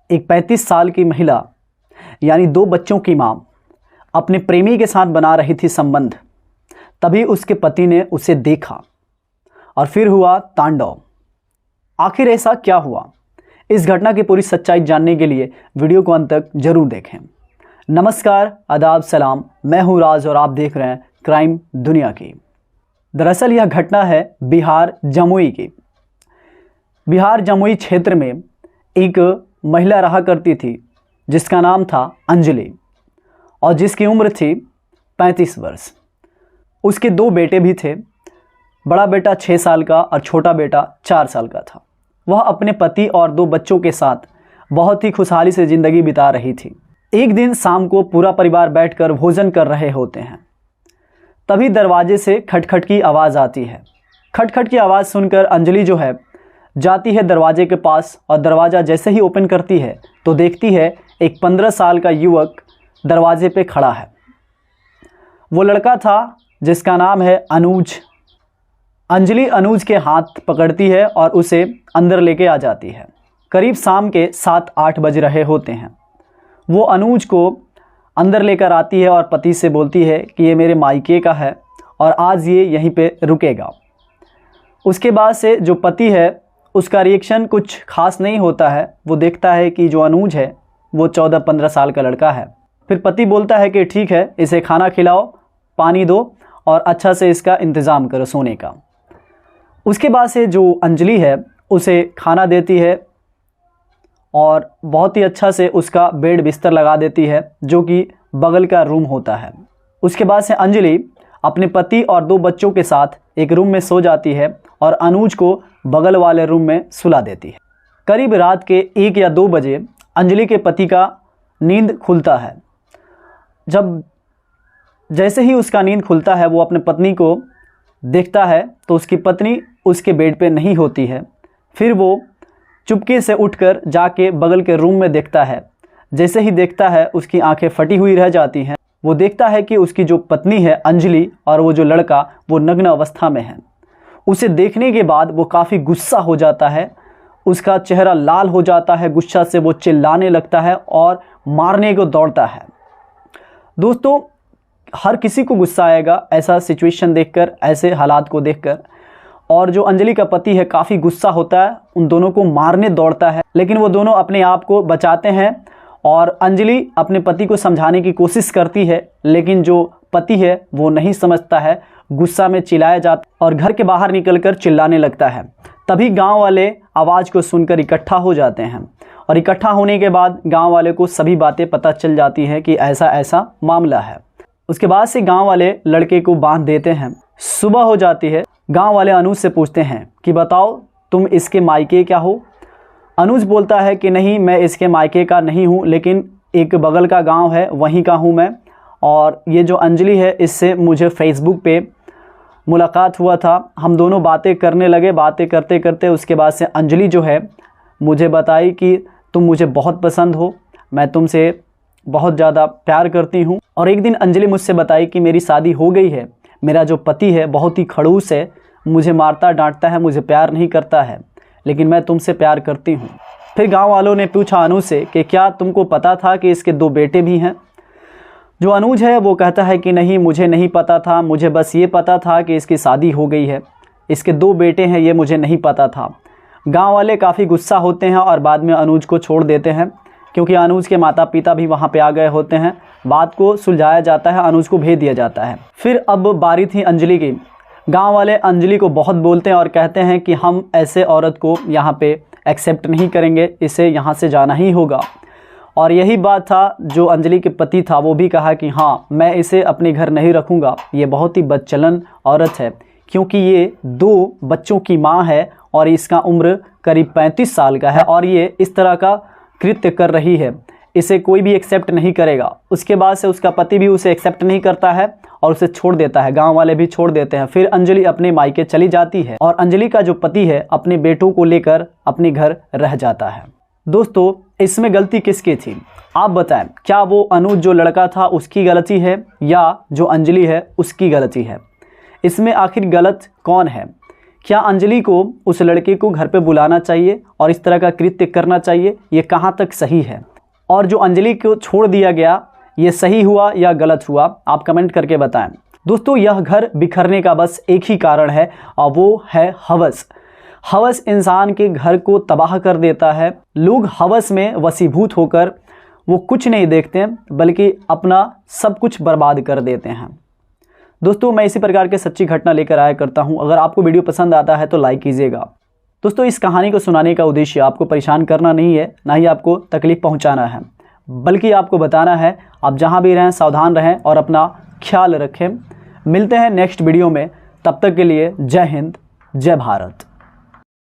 एक 35 साल की महिला यानी 2 बच्चों की मां अपने प्रेमी के साथ बना रही थी संबंध। तभी उसके पति ने उसे देखा और फिर हुआ तांडव। आखिर ऐसा क्या हुआ? इस घटना की पूरी सच्चाई जानने के लिए वीडियो को अंत तक जरूर देखें। नमस्कार, आदाब, सलाम। मैं हूं राज और आप देख रहे हैं क्राइम दुनिया की। दरअसल यह घटना है बिहार जमुई की। बिहार जमुई क्षेत्र में एक महिला रहा करती थी जिसका नाम था अंजलि और जिसकी उम्र थी 35 वर्ष। उसके 2 बेटे भी थे। बड़ा बेटा 6 साल का और छोटा बेटा 4 साल का था। वह अपने पति और 2 बच्चों के साथ बहुत ही खुशहाली से ज़िंदगी बिता रही थी। एक दिन शाम को पूरा परिवार बैठकर भोजन कर रहे होते हैं। तभी दरवाजे से खटखट की आवाज़ आती है। खटखट की आवाज़ सुनकर अंजलि जो है जाती है दरवाजे के पास और दरवाज़ा जैसे ही ओपन करती है तो देखती है एक 15 साल का युवक दरवाजे पे खड़ा है। वो लड़का था जिसका नाम है अनुज। अंजलि अनुज के हाथ पकड़ती है और उसे अंदर लेके आ जाती है। करीब शाम के 7-8 बज रहे होते हैं। वो अनुज को अंदर लेकर आती है और पति से बोलती है कि ये मेरे मायके का है और आज ये यहीं पे रुकेगा। उसके बाद से जो पति है उसका रिएक्शन कुछ खास नहीं होता है। वो देखता है कि जो अनुज है वो 14-15 साल का लड़का है। फिर पति बोलता है कि ठीक है, इसे खाना खिलाओ, पानी दो और अच्छा से इसका इंतज़ाम करो सोने का। उसके बाद से जो अंजलि है उसे खाना देती है और बहुत ही अच्छा से उसका बेड बिस्तर लगा देती है जो कि बगल का रूम होता है। उसके बाद से अंजलि अपने पति और 2 बच्चों के साथ एक रूम में सो जाती है और अनुज को बगल वाले रूम में सुला देती है। करीब रात के 1 या 2 बजे अंजलि के पति का नींद खुलता है। जैसे ही उसका नींद खुलता है वो अपने पत्नी को देखता है तो उसकी पत्नी उसके बेड पे नहीं होती है। फिर वो चुपके से उठकर जाके बगल के रूम में देखता है। जैसे ही देखता है उसकी आंखें फटी हुई रह जाती हैं। वो देखता है कि उसकी जो पत्नी है अंजलि और वो जो लड़का वो नग्न अवस्था में है। उसे देखने के बाद वो काफ़ी गुस्सा हो जाता है। उसका चेहरा लाल हो जाता है। गुस्सा से वो चिल्लाने लगता है और मारने को दौड़ता है। दोस्तों, हर किसी को गुस्सा आएगा ऐसा सिचुएशन देखकर, ऐसे हालात को देखकर। और जो अंजलि का पति है काफ़ी गुस्सा होता है, उन दोनों को मारने दौड़ता है, लेकिन वो दोनों अपने आप को बचाते हैं और अंजलि अपने पति को समझाने की कोशिश करती है, लेकिन जो पति है वो नहीं समझता है। गुस्सा में चिल्लाया जाता और घर के बाहर निकलकर चिल्लाने लगता है। तभी गांव वाले आवाज़ को सुनकर इकट्ठा हो जाते हैं और इकट्ठा होने के बाद गांव वाले को सभी बातें पता चल जाती हैं कि ऐसा ऐसा मामला है। उसके बाद से गांव वाले लड़के को बांध देते हैं। सुबह हो जाती है। गांव वाले अनुज से पूछते हैं कि बताओ तुम इसके मायके क्या हो? अनुज बोलता है कि नहीं, मैं इसके मायके का नहीं हूँ, लेकिन एक बगल का गांव है वहीं का हूँ मैं। और ये जो अंजलि है इससे मुझे फेसबुक पे मुलाकात हुआ था। हम दोनों बातें करने लगे। बातें करते करते उसके बाद से अंजलि जो है मुझे बताई कि तुम मुझे बहुत पसंद हो, मैं तुमसे बहुत ज़्यादा प्यार करती हूँ। और एक दिन अंजलि मुझसे बताई कि मेरी शादी हो गई है, मेरा जो पति है बहुत ही खड़ूस है, मुझे मारता डांटता है, मुझे प्यार नहीं करता है, लेकिन मैं तुमसे प्यार करती हूँ। फिर गांव वालों ने पूछा अनु से कि क्या तुमको पता था कि इसके 2 बेटे भी हैं? जो अनुज है वो कहता है कि नहीं, मुझे नहीं पता था, मुझे बस ये पता था कि इसकी शादी हो गई है, इसके 2 बेटे हैं ये मुझे नहीं पता था। गाँव वाले काफ़ी गुस्सा होते हैं और बाद में अनुज को छोड़ देते हैं, क्योंकि अनुज के माता पिता भी वहाँ पे आ गए होते हैं। बात को सुलझाया जाता है, अनुज को भेज दिया जाता है। फिर अब बारी थी अंजलि की। गांव वाले अंजलि को बहुत बोलते हैं और कहते हैं कि हम ऐसे औरत को यहाँ पे एक्सेप्ट नहीं करेंगे, इसे यहाँ से जाना ही होगा। और यही बात था, जो अंजलि के पति था वो भी कहा कि हाँ, मैं इसे अपने घर नहीं रखूँगा, ये बहुत ही बदचलन औरत है, क्योंकि ये 2 बच्चों की माँ है और इसका उम्र करीब 35 साल का है और ये इस तरह का कृत्य कर रही है, इसे कोई भी एक्सेप्ट नहीं करेगा। उसके बाद से उसका पति भी उसे एक्सेप्ट नहीं करता है और उसे छोड़ देता है। गांव वाले भी छोड़ देते हैं। फिर अंजलि अपने मायके चली जाती है और अंजलि का जो पति है अपने बेटों को लेकर अपने घर रह जाता है। दोस्तों, इसमें गलती किसकी थी आप बताएं? क्या वो अनुज जो लड़का था उसकी गलती है या जो अंजलि है उसकी गलती है? इसमें आखिर गलत कौन है? क्या अंजलि को उस लड़के को घर पे बुलाना चाहिए और इस तरह का कृत्य करना चाहिए? ये कहाँ तक सही है? और जो अंजलि को छोड़ दिया गया, ये सही हुआ या गलत हुआ? आप कमेंट करके बताएं। दोस्तों, यह घर बिखरने का बस एक ही कारण है और वो है हवस। हवस इंसान के घर को तबाह कर देता है। लोग हवस में वशीभूत होकर वो कुछ नहीं देखते बल्कि अपना सब कुछ बर्बाद कर देते हैं। दोस्तों, मैं इसी प्रकार के सच्ची घटना लेकर आया करता हूं। अगर आपको वीडियो पसंद आता है तो लाइक कीजिएगा। दोस्तों, इस कहानी को सुनाने का उद्देश्य आपको परेशान करना नहीं है, ना ही आपको तकलीफ पहुंचाना है, बल्कि आपको बताना है आप जहां भी रहें सावधान रहें और अपना ख्याल रखें। मिलते हैं नेक्स्ट वीडियो में, तब तक के लिए जय हिंद, जय भारत।